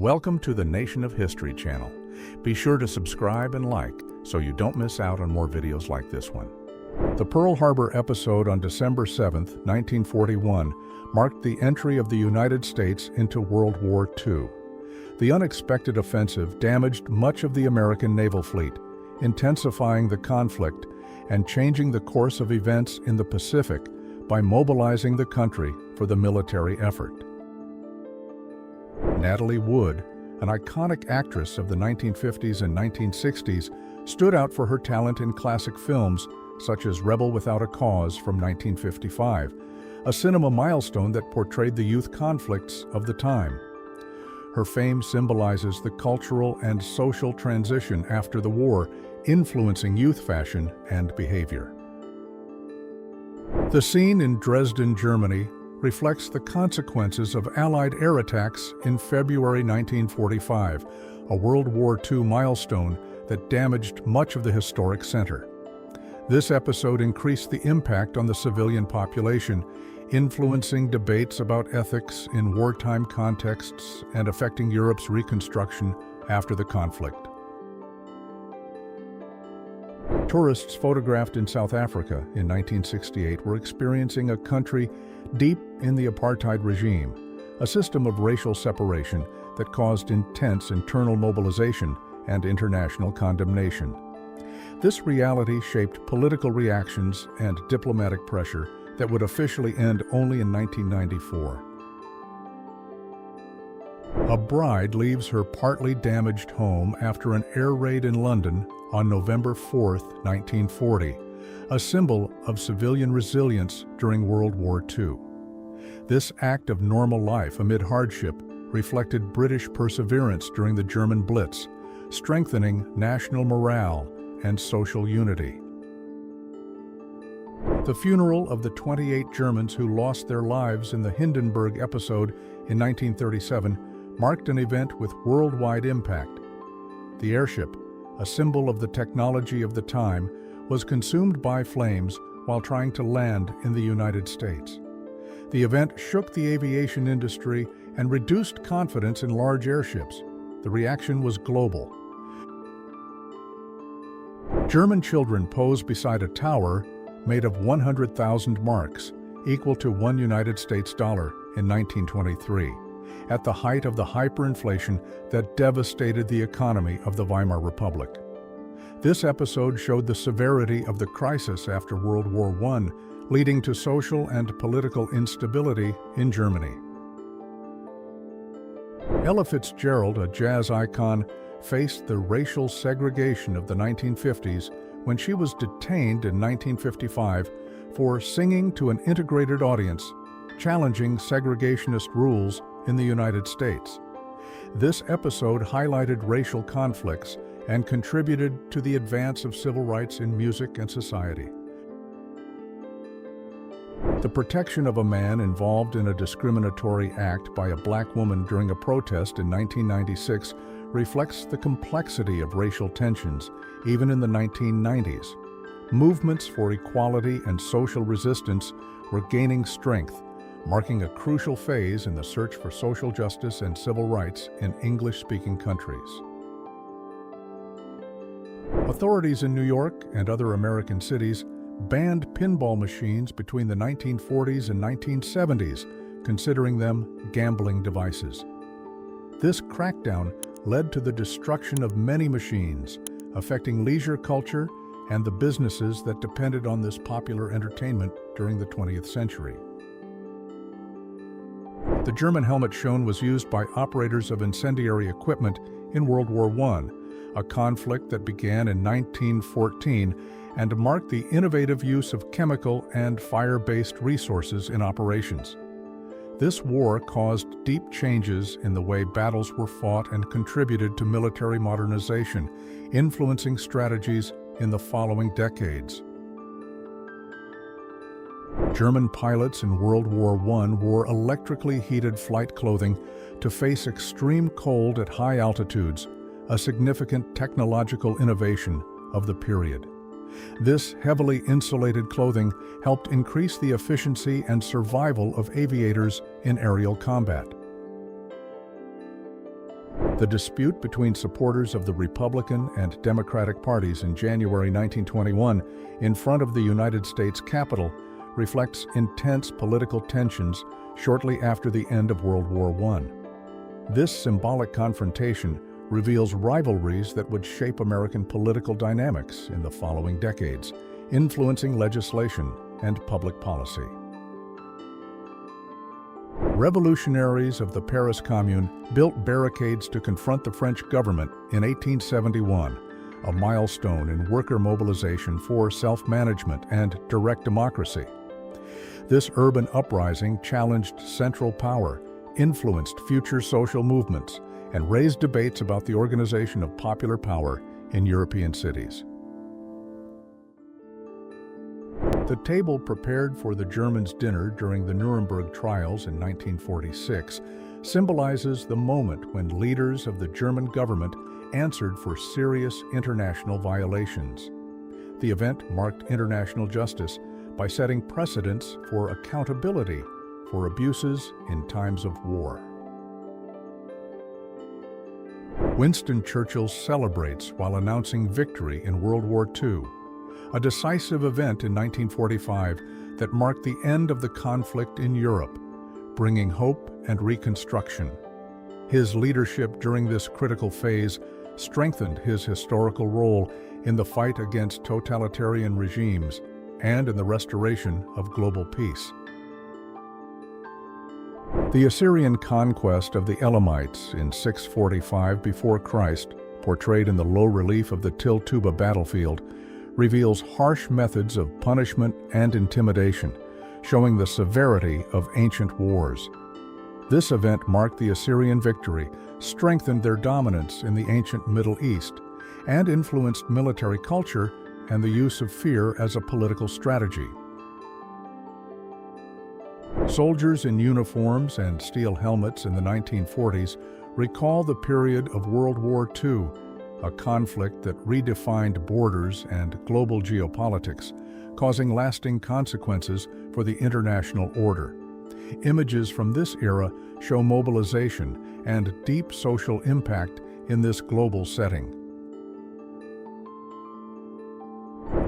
Welcome to the Nation of History channel. Be sure to subscribe and like so you don't miss out on more videos like this one. The Pearl Harbor episode on December 7, 1941, marked the entry of the United States into World War II. The unexpected offensive damaged much of the American naval fleet, intensifying the conflict and changing the course of events in the Pacific by mobilizing the country for the military effort. Natalie Wood, an iconic actress of the 1950s and 1960s, stood out for her talent in classic films such as Rebel Without a Cause from 1955, a cinema milestone that portrayed the youth conflicts of the time. Her fame symbolizes the cultural and social transition after the war, influencing youth fashion and behavior. The scene in Dresden, Germany, reflects the consequences of Allied air attacks in February 1945, a World War II milestone that damaged much of the historic center. This episode increased the impact on the civilian population, influencing debates about ethics in wartime contexts and affecting Europe's reconstruction after the conflict. Tourists photographed in South Africa in 1968 were experiencing a country deep in the apartheid regime, a system of racial separation that caused intense internal mobilization and international condemnation. This reality shaped political reactions and diplomatic pressure that would officially end only in 1994. A bride leaves her partly damaged home after an air raid in London on November 4, 1940, a symbol of civilian resilience during World War II. This act of normal life amid hardship reflected British perseverance during the German Blitz, strengthening national morale and social unity. The funeral of the 28 Germans who lost their lives in the Hindenburg episode in 1937 marked an event with worldwide impact. The airship, a symbol of the technology of the time, was consumed by flames while trying to land in the United States. The event shook the aviation industry and reduced confidence in large airships. The reaction was global. German children posed beside a tower made of 100,000 marks, equal to $1 United States dollar in 1923, at the height of the hyperinflation that devastated the economy of the Weimar Republic. This episode showed the severity of the crisis after World War I, leading to social and political instability in Germany. Ella Fitzgerald, a jazz icon, faced the racial segregation of the 1950s when she was detained in 1955 for singing to an integrated audience, challenging segregationist rules in the United States. This episode highlighted racial conflicts and contributed to the advance of civil rights in music and society. The protection of a man involved in a discriminatory act by a black woman during a protest in 1996 reflects the complexity of racial tensions, even in the 1990s. Movements for equality and social resistance were gaining strength, marking a crucial phase in the search for social justice and civil rights in English-speaking countries. Authorities in New York and other American cities banned pinball machines between the 1940s and 1970s, considering them gambling devices. This crackdown led to the destruction of many machines, affecting leisure culture and the businesses that depended on this popular entertainment during the 20th century. The German helmet shown was used by operators of incendiary equipment in World War I, a conflict that began in 1914 and marked the innovative use of chemical and fire-based resources in operations. This war caused deep changes in the way battles were fought and contributed to military modernization, influencing strategies in the following decades. German pilots in World War I wore electrically heated flight clothing to face extreme cold at high altitudes, a significant technological innovation of the period. This heavily insulated clothing helped increase the efficiency and survival of aviators in aerial combat. The dispute between supporters of the Republican and Democratic parties in January 1921 in front of the United States Capitol reflects intense political tensions shortly after the end of World War I. This symbolic confrontation reveals rivalries that would shape American political dynamics in the following decades, influencing legislation and public policy. Revolutionaries of the Paris Commune built barricades to confront the French government in 1871, a milestone in worker mobilization for self-management and direct democracy. This urban uprising challenged central power, influenced future social movements, and raised debates about the organization of popular power in European cities. The table prepared for the Germans' dinner during the Nuremberg trials in 1946 symbolizes the moment when leaders of the German government answered for serious international violations. The event marked international justice by setting precedents for accountability for abuses in times of war. Winston Churchill celebrates while announcing victory in World War II, a decisive event in 1945 that marked the end of the conflict in Europe, bringing hope and reconstruction. His leadership during this critical phase strengthened his historical role in the fight against totalitarian regimes and in the restoration of global peace. The Assyrian conquest of the Elamites in 645 before Christ, portrayed in the low relief of the Til-Tuba battlefield, reveals harsh methods of punishment and intimidation, showing the severity of ancient wars. This event marked the Assyrian victory, strengthened their dominance in the ancient Middle East, and influenced military culture and the use of fear as a political strategy. Soldiers in uniforms and steel helmets in the 1940s recall the period of World War II, a conflict that redefined borders and global geopolitics, causing lasting consequences for the international order. Images from this era show mobilization and deep social impact in this global setting.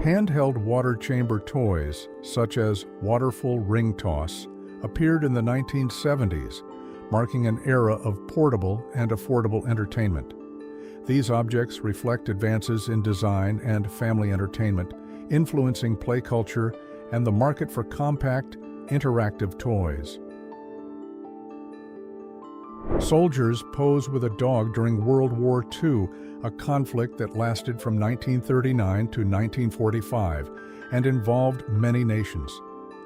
Handheld water chamber toys, such as waterful ring toss, appeared in the 1970s, marking an era of portable and affordable entertainment. These objects reflect advances in design and family entertainment, influencing play culture and the market for compact, interactive toys. Soldiers pose with a dog during World War II, a conflict that lasted from 1939 to 1945 and involved many nations.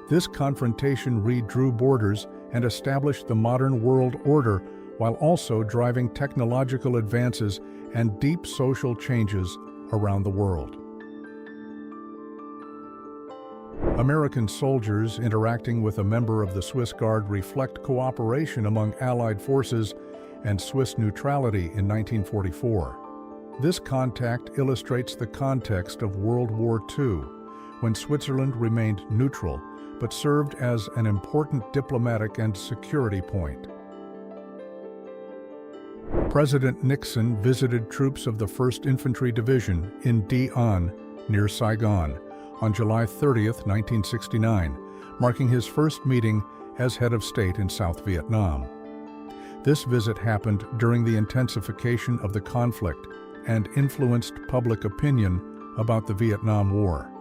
This confrontation redrew borders and established the modern world order while also driving technological advances and deep social changes around the world. American soldiers interacting with a member of the Swiss Guard reflect cooperation among Allied forces and Swiss neutrality in 1944. This contact illustrates the context of World War II, when Switzerland remained neutral but served as an important diplomatic and security point. President Nixon visited troops of the 1st Infantry Division in Di An, near Saigon, on July 30, 1969, marking his first meeting as head of state in South Vietnam. This visit happened during the intensification of the conflict and influenced public opinion about the Vietnam War.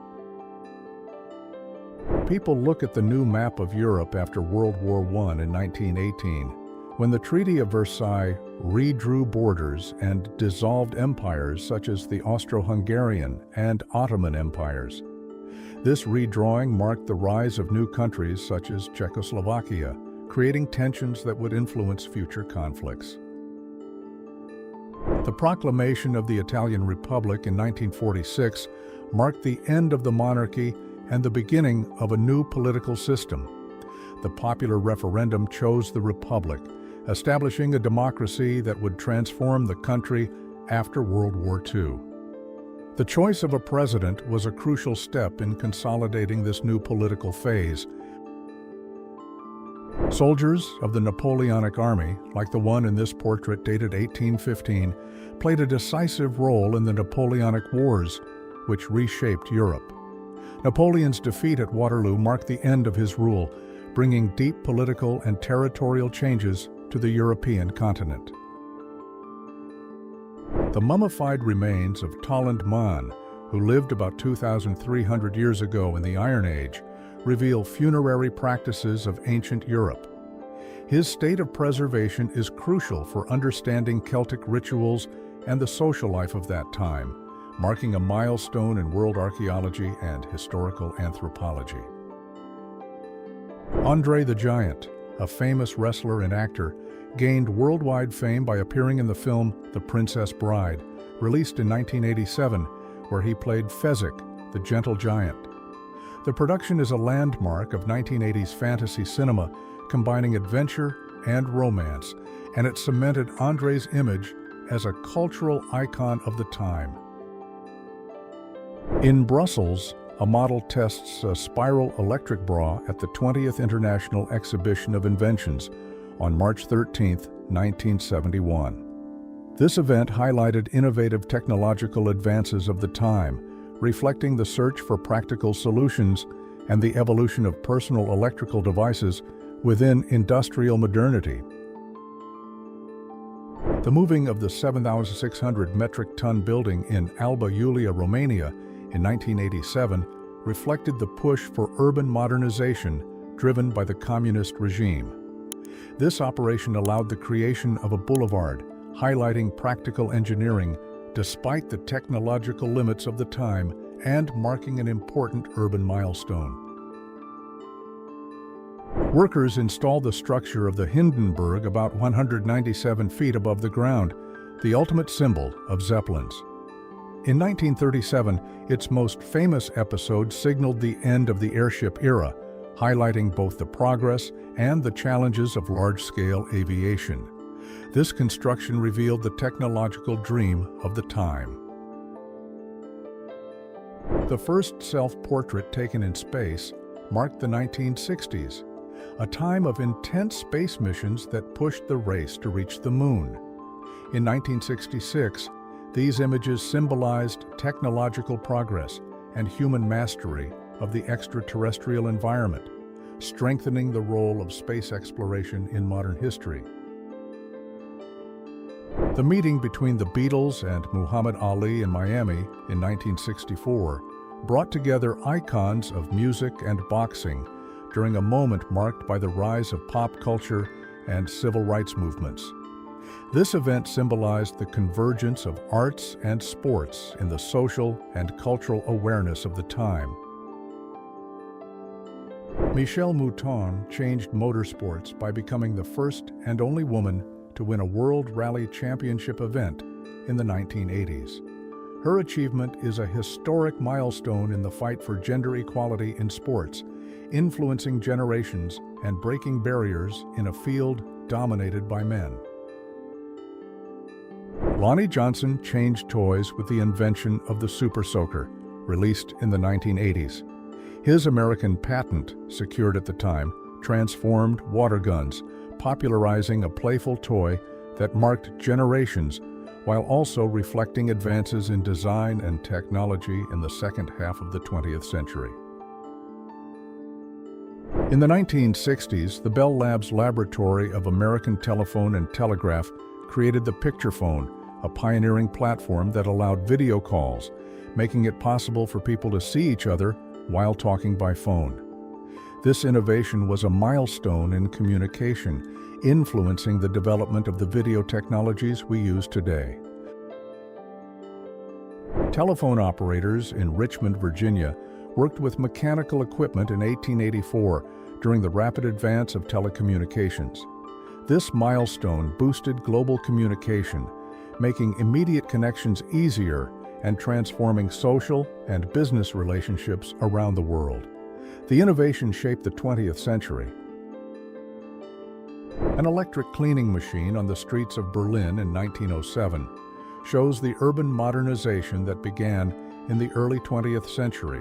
People look at the new map of Europe after World War I in 1918, when the Treaty of Versailles redrew borders and dissolved empires such as the Austro-Hungarian and Ottoman empires. This redrawing marked the rise of new countries such as Czechoslovakia, creating tensions that would influence future conflicts. The proclamation of the Italian Republic in 1946 marked the end of the monarchy and the beginning of a new political system. The popular referendum chose the Republic, establishing a democracy that would transform the country after World War II. The choice of a president was a crucial step in consolidating this new political phase. Soldiers of the Napoleonic Army, like the one in this portrait dated 1815, played a decisive role in the Napoleonic Wars, which reshaped Europe. Napoleon's defeat at Waterloo marked the end of his rule, bringing deep political and territorial changes to the European continent. The mummified remains of Talleyrand Man, who lived about 2,300 years ago in the Iron Age, reveal funerary practices of ancient Europe. His state of preservation is crucial for understanding Celtic rituals and the social life of that time, marking a milestone in world archaeology and historical anthropology. Andre the Giant, a famous wrestler and actor, gained worldwide fame by appearing in the film The Princess Bride, released in 1987, where he played Fezzik, the gentle giant. The production is a landmark of 1980s fantasy cinema, combining adventure and romance, and it cemented Andre's image as a cultural icon of the time. In Brussels, a model tests a spiral electric bra at the 20th International Exhibition of Inventions on March 13, 1971. This event highlighted innovative technological advances of the time, reflecting the search for practical solutions and the evolution of personal electrical devices within industrial modernity. The moving of the 7,600 metric ton building in Alba Iulia, Romania in 1987 reflected the push for urban modernization driven by the communist regime. This operation allowed the creation of a boulevard, highlighting practical engineering despite the technological limits of the time and marking an important urban milestone. Workers installed the structure of the Hindenburg about 197 feet above the ground, the ultimate symbol of Zeppelins. In 1937, its most famous episode signaled the end of the airship era, highlighting both the progress and the challenges of large-scale aviation. This construction revealed the technological dream of the time. The first self-portrait taken in space marked the 1960s, a time of intense space missions that pushed the race to reach the moon. In 1966, these images symbolized technological progress and human mastery of the extraterrestrial environment, strengthening the role of space exploration in modern history. The meeting between the Beatles and Muhammad Ali in Miami in 1964 brought together icons of music and boxing during a moment marked by the rise of pop culture and civil rights movements. This event symbolized the convergence of arts and sports in the social and cultural awareness of the time. Michèle Mouton changed motorsports by becoming the first and only woman to win a World Rally Championship event in the 1980s. Her achievement is a historic milestone in the fight for gender equality in sports, influencing generations and breaking barriers in a field dominated by men. Lonnie Johnson changed toys with the invention of the Super Soaker, released in the 1980s. His American patent, secured at the time, transformed water guns, popularizing a playful toy that marked generations while also reflecting advances in design and technology in the second half of the 20th century. In the 1960s, the Bell Labs Laboratory of American Telephone and Telegraph created the picture phone, a pioneering platform that allowed video calls, making it possible for people to see each other while talking by phone. This innovation was a milestone in communication, influencing the development of the video technologies we use today. Telephone operators in Richmond, Virginia, worked with mechanical equipment in 1884 during the rapid advance of telecommunications. This milestone boosted global communication, making immediate connections easier and transforming social and business relationships around the world. The innovation shaped the 20th century. An electric cleaning machine on the streets of Berlin in 1907 shows the urban modernization that began in the early 20th century,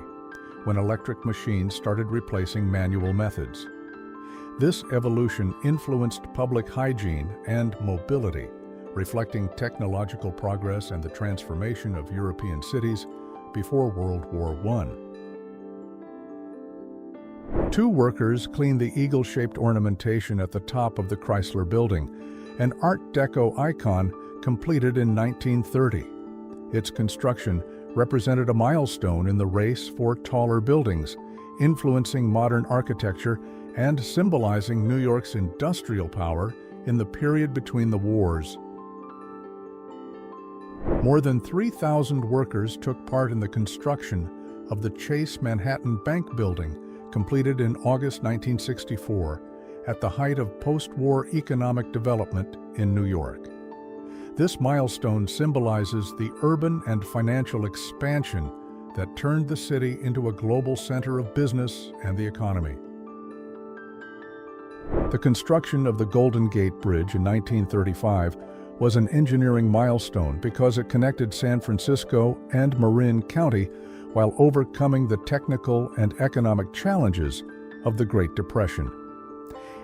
when electric machines started replacing manual methods. This evolution influenced public hygiene and mobility, reflecting technological progress and the transformation of European cities before World War I. Two workers cleaned the eagle-shaped ornamentation at the top of the Chrysler Building, an Art Deco icon completed in 1930. Its construction represented a milestone in the race for taller buildings, influencing modern architecture and symbolizing New York's industrial power in the period between the wars. More than 3,000 workers took part in the construction of the Chase Manhattan Bank Building, completed in August 1964, at the height of post-war economic development in New York. This milestone symbolizes the urban and financial expansion that turned the city into a global center of business and the economy. The construction of the Golden Gate Bridge in 1935 was an engineering milestone because it connected San Francisco and Marin County while overcoming the technical and economic challenges of the Great Depression.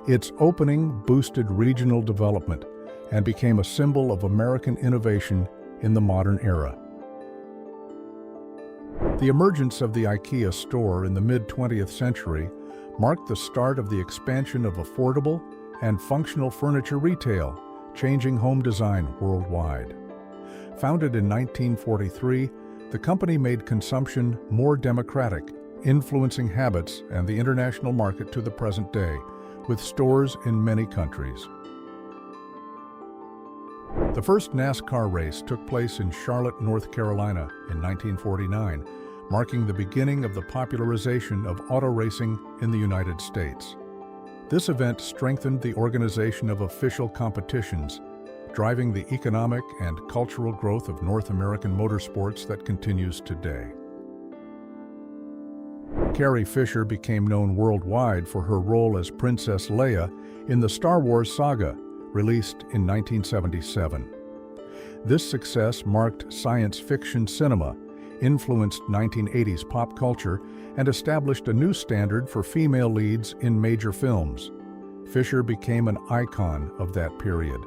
Its opening boosted regional development and became a symbol of American innovation in the modern era. The emergence of the IKEA store in the mid-20th century marked the start of the expansion of affordable and functional furniture retail, changing home design worldwide. Founded in 1943, the company made consumption more democratic, influencing habits and the international market to the present day, with stores in many countries. The first NASCAR race took place in Charlotte, North Carolina in 1949, marking the beginning of the popularization of auto racing in the United States. This event strengthened the organization of official competitions, driving the economic and cultural growth of North American motorsports that continues today. Carrie Fisher became known worldwide for her role as Princess Leia in the Star Wars saga, released in 1977. This success marked science fiction cinema, influenced 1980s pop culture, and established a new standard for female leads in major films. Fisher became an icon of that period.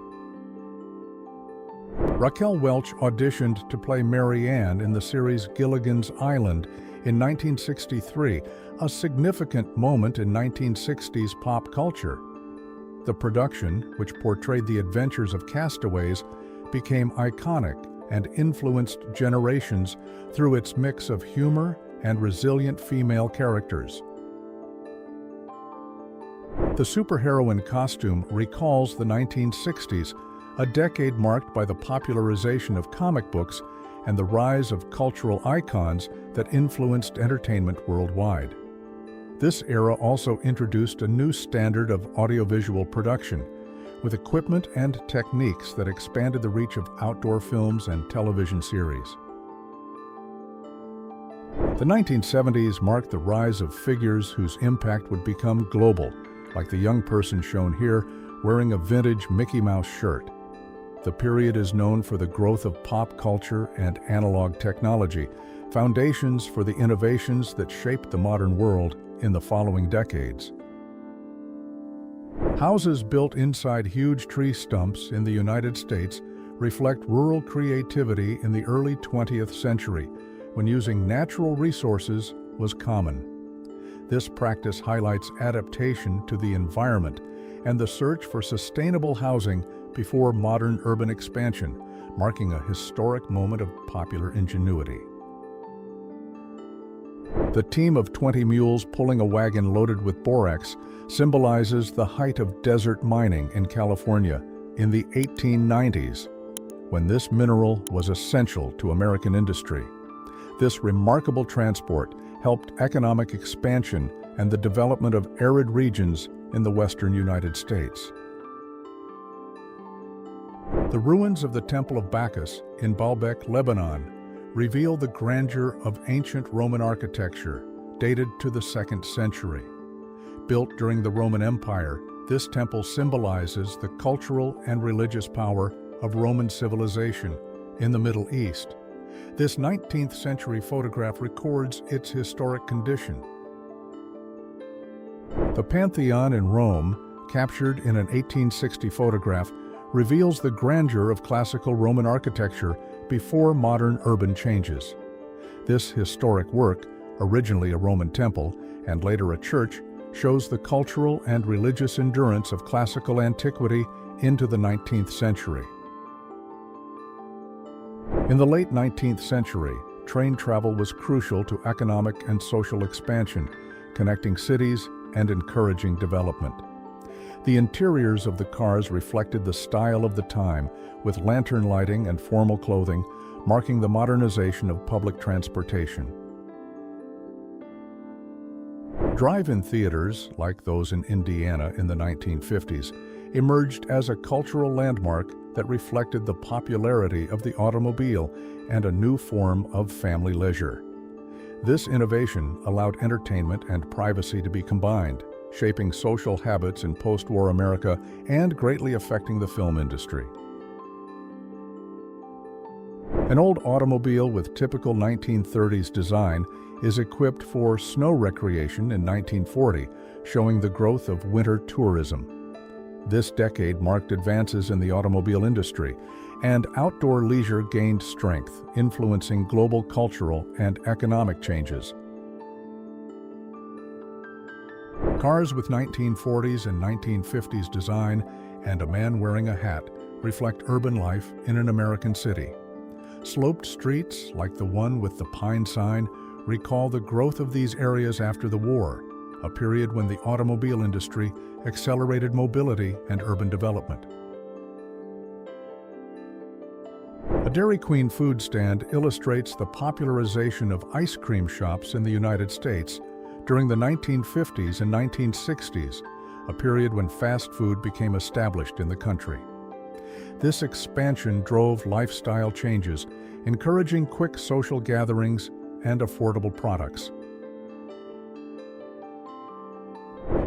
Raquel Welch auditioned to play Mary Ann in the series Gilligan's Island in 1963, a significant moment in 1960s pop culture. The production, which portrayed the adventures of castaways, became iconic and influenced generations through its mix of humor and resilient female characters. The superheroine costume recalls the 1960s, a decade marked by the popularization of comic books and the rise of cultural icons that influenced entertainment worldwide. This era also introduced a new standard of audiovisual production, with equipment and techniques that expanded the reach of outdoor films and television series. The 1970s marked the rise of figures whose impact would become global, like the young person shown here wearing a vintage Mickey Mouse shirt. The period is known for the growth of pop culture and analog technology, foundations for the innovations that shaped the modern world in the following decades. Houses built inside huge tree stumps in the United States reflect rural creativity in the early 20th century, when using natural resources was common. This practice highlights adaptation to the environment and the search for sustainable housing before modern urban expansion, marking a historic moment of popular ingenuity. The team of 20 mules pulling a wagon loaded with borax symbolizes the height of desert mining in California in the 1890s, when this mineral was essential to American industry. This remarkable transport helped economic expansion and the development of arid regions in the western United States. The ruins of the Temple of Bacchus in Baalbek, Lebanon, reveal the grandeur of ancient Roman architecture, dated to the 2nd century. Built during the Roman Empire, this temple symbolizes the cultural and religious power of Roman civilization in the Middle East. This 19th century photograph records its historic condition. The Pantheon in Rome, captured in an 1860 photograph, reveals the grandeur of classical Roman architecture before modern urban changes. This historic work, originally a Roman temple and later a church, shows the cultural and religious endurance of classical antiquity into the 19th century. In the late 19th century, train travel was crucial to economic and social expansion, connecting cities and encouraging development. The interiors of the cars reflected the style of the time, with lantern lighting and formal clothing, marking the modernization of public transportation. Drive-in theaters, like those in Indiana in the 1950s, emerged as a cultural landmark that reflected the popularity of the automobile and a new form of family leisure. This innovation allowed entertainment and privacy to be combined, shaping social habits in post-war America and greatly affecting the film industry. An old automobile with typical 1930s design is equipped for snow recreation in 1940, showing the growth of winter tourism. This decade marked advances in the automobile industry, and outdoor leisure gained strength, influencing global cultural and economic changes. Cars with 1940s and 1950s design and a man wearing a hat reflect urban life in an American city. Sloped streets, like the one with the pine sign, recall the growth of these areas after the war, a period when the automobile industry accelerated mobility and urban development. A Dairy Queen food stand illustrates the popularization of ice cream shops in the United States during the 1950s and 1960s, a period when fast food became established in the country. This expansion drove lifestyle changes, encouraging quick social gatherings and affordable products.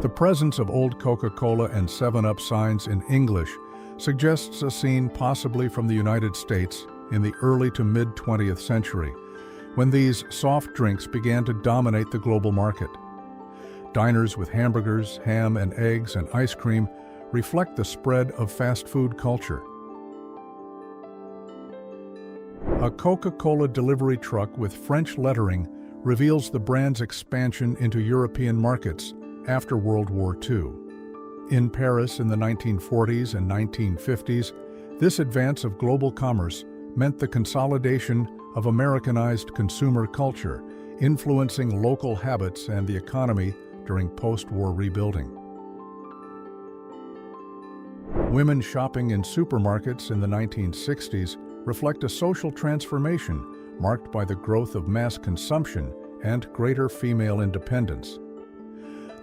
The presence of old Coca-Cola and 7-Up signs in English suggests a scene possibly from the United States in the early to mid-20th century, when these soft drinks began to dominate the global market. Diners with hamburgers, ham and eggs, and ice cream reflect the spread of fast food culture. A Coca-Cola delivery truck with French lettering reveals the brand's expansion into European markets after World War II. In Paris in the 1940s and 1950s, this advance of global commerce meant the consolidation of Americanized consumer culture, influencing local habits and the economy during post-war rebuilding. Women shopping in supermarkets in the 1960s reflect a social transformation marked by the growth of mass consumption and greater female independence.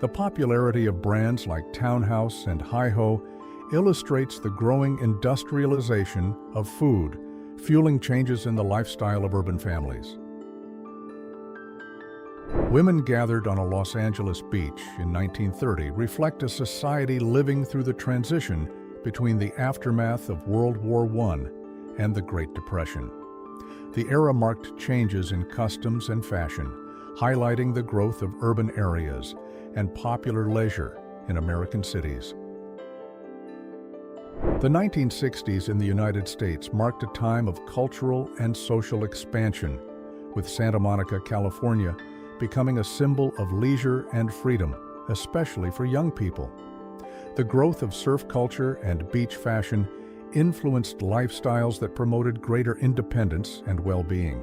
The popularity of brands like Townhouse and Hi-Ho illustrates the growing industrialization of food, fueling changes in the lifestyle of urban families. Women gathered on a Los Angeles beach in 1930 reflect a society living through the transition between the aftermath of World War I and the Great Depression. The era marked changes in customs and fashion, highlighting the growth of urban areas and popular leisure in American cities. The 1960s in the United States marked a time of cultural and social expansion, with Santa Monica, California, becoming a symbol of leisure and freedom, especially for young people. The growth of surf culture and beach fashion influenced lifestyles that promoted greater independence and well-being.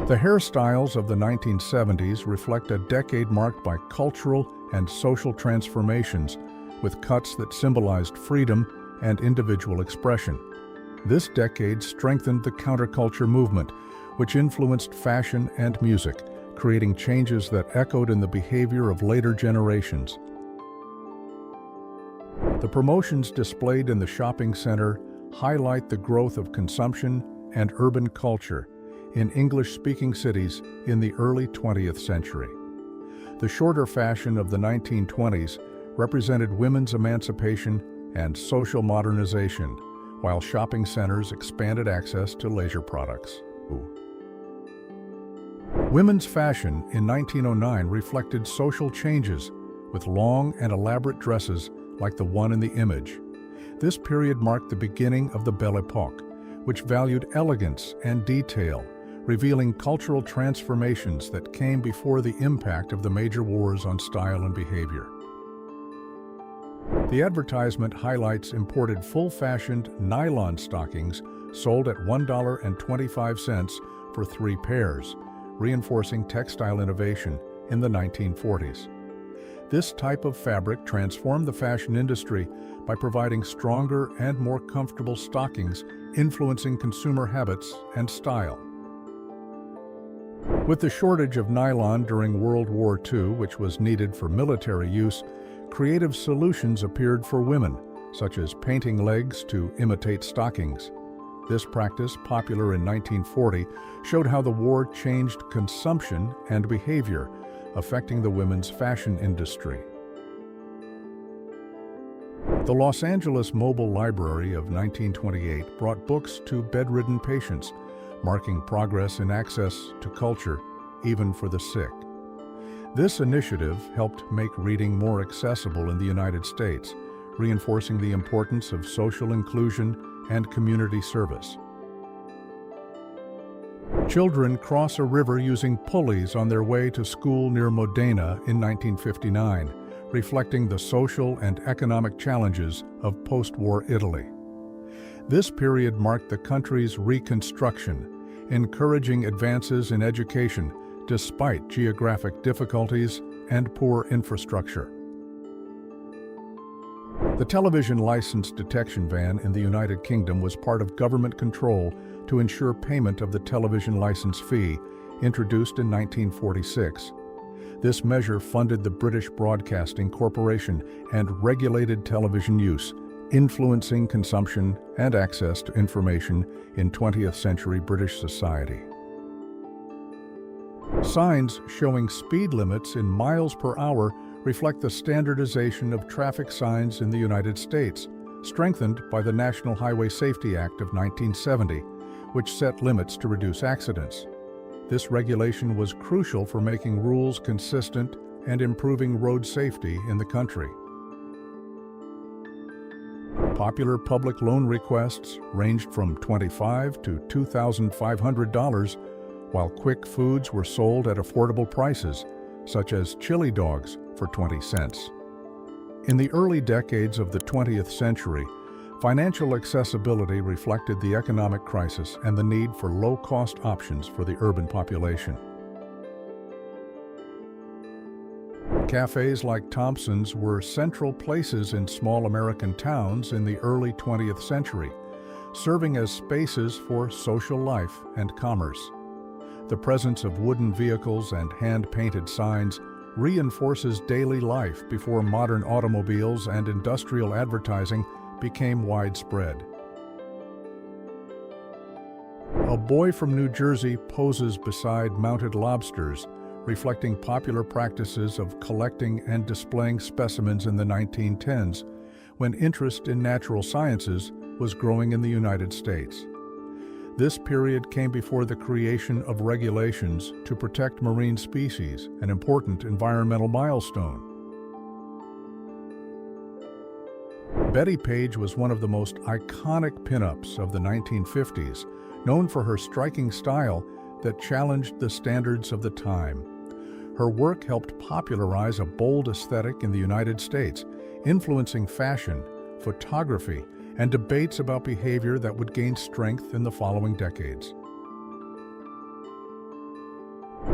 The hairstyles of the 1970s reflect a decade marked by cultural and social transformations, with cuts that symbolized freedom and individual expression. This decade strengthened the counterculture movement, which influenced fashion and music, creating changes that echoed in the behavior of later generations. The promotions displayed in the shopping center highlight the growth of consumption and urban culture in English-speaking cities in the early 20th century. The shorter fashion of the 1920s represented women's emancipation and social modernization, while shopping centers expanded access to leisure products. Women's fashion in 1909 reflected social changes, with long and elaborate dresses like the one in the image. This period marked the beginning of the Belle Époque, which valued elegance and detail, revealing cultural transformations that came before the impact of the major wars on style and behavior. The advertisement highlights imported full-fashioned nylon stockings sold at $1.25 for 3 pairs, reinforcing textile innovation in the 1940s. This type of fabric transformed the fashion industry by providing stronger and more comfortable stockings, influencing consumer habits and style. With the shortage of nylon during World War II, which was needed for military use, creative solutions appeared for women, such as painting legs to imitate stockings. This practice, popular in 1940, showed how the war changed consumption and behavior, affecting the women's fashion industry. The Los Angeles Mobile Library of 1928 brought books to bedridden patients, marking progress in access to culture, even for the sick. This initiative helped make reading more accessible in the United States, reinforcing the importance of social inclusion and community service. Children cross a river using pulleys on their way to school near Modena in 1959, reflecting the social and economic challenges of post-war Italy. This period marked the country's reconstruction, encouraging advances in education despite geographic difficulties and poor infrastructure. The television license detection van in the United Kingdom was part of government control to ensure payment of the television license fee, introduced in 1946. This measure funded the British Broadcasting Corporation and regulated television use, influencing consumption and access to information in 20th century British society. Signs showing speed limits in miles per hour reflect the standardization of traffic signs in the United States, strengthened by the National Highway Safety Act of 1970, which set limits to reduce accidents. This regulation was crucial for making rules consistent and improving road safety in the country. Popular public loan requests ranged from $25 to $2,500, while quick foods were sold at affordable prices, such as chili dogs for 20 cents. In the early decades of the 20th century, financial accessibility reflected the economic crisis and the need for low-cost options for the urban population. Cafes like Thompson's were central places in small American towns in the early 20th century, serving as spaces for social life and commerce. The presence of wooden vehicles and hand-painted signs reinforces daily life before modern automobiles and industrial advertising became widespread. A boy from New Jersey poses beside mounted lobsters, reflecting popular practices of collecting and displaying specimens in the 1910s, when interest in natural sciences was growing in the United States. This period came before the creation of regulations to protect marine species, an important environmental milestone. Betty Page was one of the most iconic pinups of the 1950s, known for her striking style that challenged the standards of the time. Her work helped popularize a bold aesthetic in the United States, influencing fashion, photography, and debates about behavior that would gain strength in the following decades.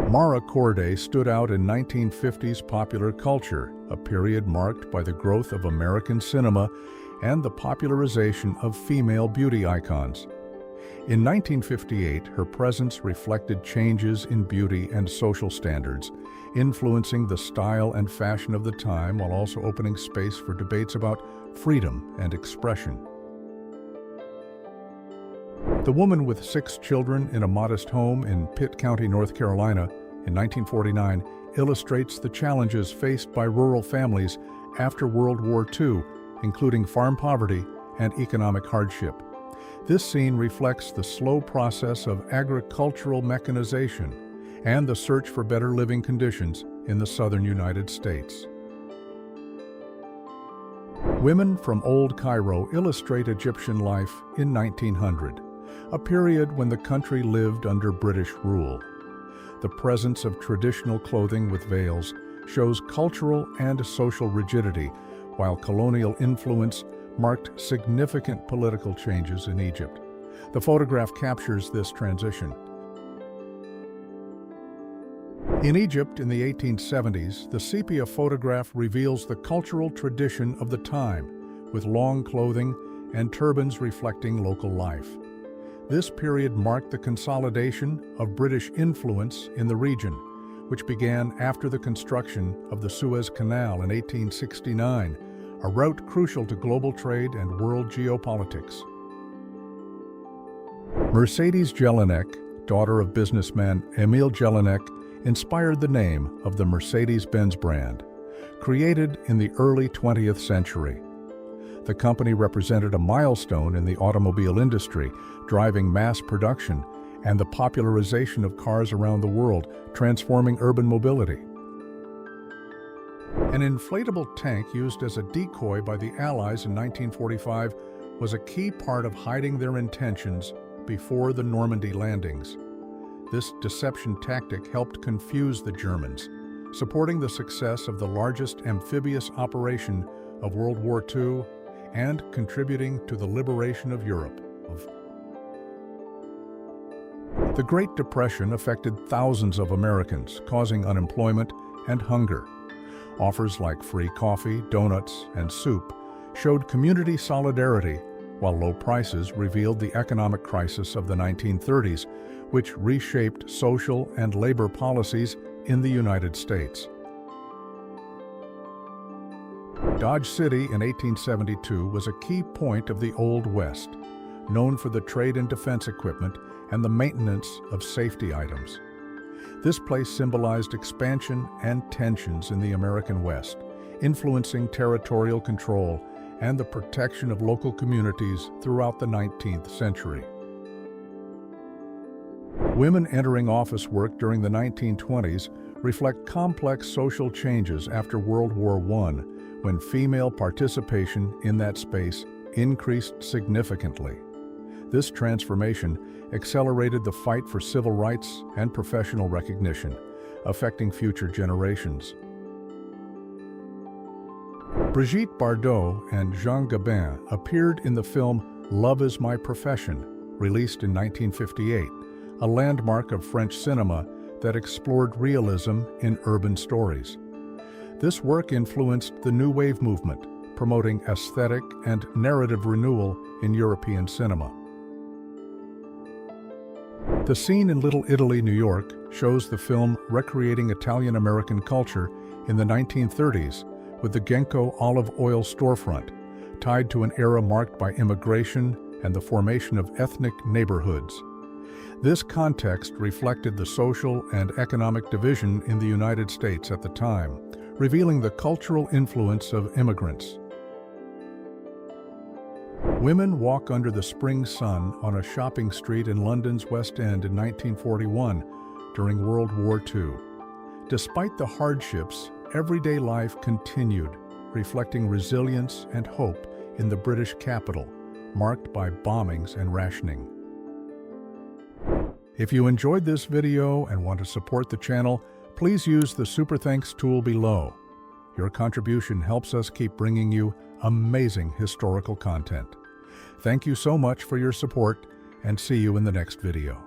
Mara Corday stood out in 1950s popular culture, a period marked by the growth of American cinema and the popularization of female beauty icons. In 1958, her presence reflected changes in beauty and social standards, influencing the style and fashion of the time while also opening space for debates about freedom and expression. The Woman with 6 Children in a Modest Home in Pitt County, North Carolina, in 1949, illustrates the challenges faced by rural families after World War II, including farm poverty and economic hardship. This scene reflects the slow process of agricultural mechanization and the search for better living conditions in the southern United States. Women from Old Cairo illustrate Egyptian life in 1900, a period when the country lived under British rule. The presence of traditional clothing with veils shows cultural and social rigidity, while colonial influence marked significant political changes in Egypt. The photograph captures this transition. In Egypt in the 1870s, the sepia photograph reveals the cultural tradition of the time, with long clothing and turbans reflecting local life. This period marked the consolidation of British influence in the region, which began after the construction of the Suez Canal in 1869, a route crucial to global trade and world geopolitics. Mercedes Jelinek, daughter of businessman Emil Jelinek, inspired the name of the Mercedes-Benz brand, created in the early 20th century. The company represented a milestone in the automobile industry, driving mass production and the popularization of cars around the world, transforming urban mobility. An inflatable tank used as a decoy by the Allies in 1945 was a key part of hiding their intentions before the Normandy landings. This deception tactic helped confuse the Germans, supporting the success of the largest amphibious operation of World War II and contributing to the liberation of Europe. The Great Depression affected thousands of Americans, causing unemployment and hunger. Offers like free coffee, donuts, and soup showed community solidarity, while low prices revealed the economic crisis of the 1930s, which reshaped social and labor policies in the United States. Dodge City in 1872 was a key point of the Old West, known for the trade in defense equipment and the maintenance of safety items. This place symbolized expansion and tensions in the American West, influencing territorial control and the protection of local communities throughout the 19th century. Women entering office work during the 1920s reflect complex social changes after World War I, when female participation in that space increased significantly. This transformation accelerated the fight for civil rights and professional recognition, affecting future generations. Brigitte Bardot and Jean Gabin appeared in the film Love is My Profession, released in 1958, a landmark of French cinema that explored realism in urban stories. This work influenced the New Wave movement, promoting aesthetic and narrative renewal in European cinema. The scene in Little Italy, New York, shows the film recreating Italian-American culture in the 1930s with the Genco olive oil storefront, tied to an era marked by immigration and the formation of ethnic neighborhoods. This context reflected the social and economic division in the United States at the time, revealing the cultural influence of immigrants. Women walk under the spring sun on a shopping street in London's West End in 1941 during World War II. Despite the hardships, everyday life continued, reflecting resilience and hope in the British capital, marked by bombings and rationing. If you enjoyed this video and want to support the channel, please use the Super Thanks tool below. Your contribution helps us keep bringing you amazing historical content. Thank you so much for your support, and see you in the next video.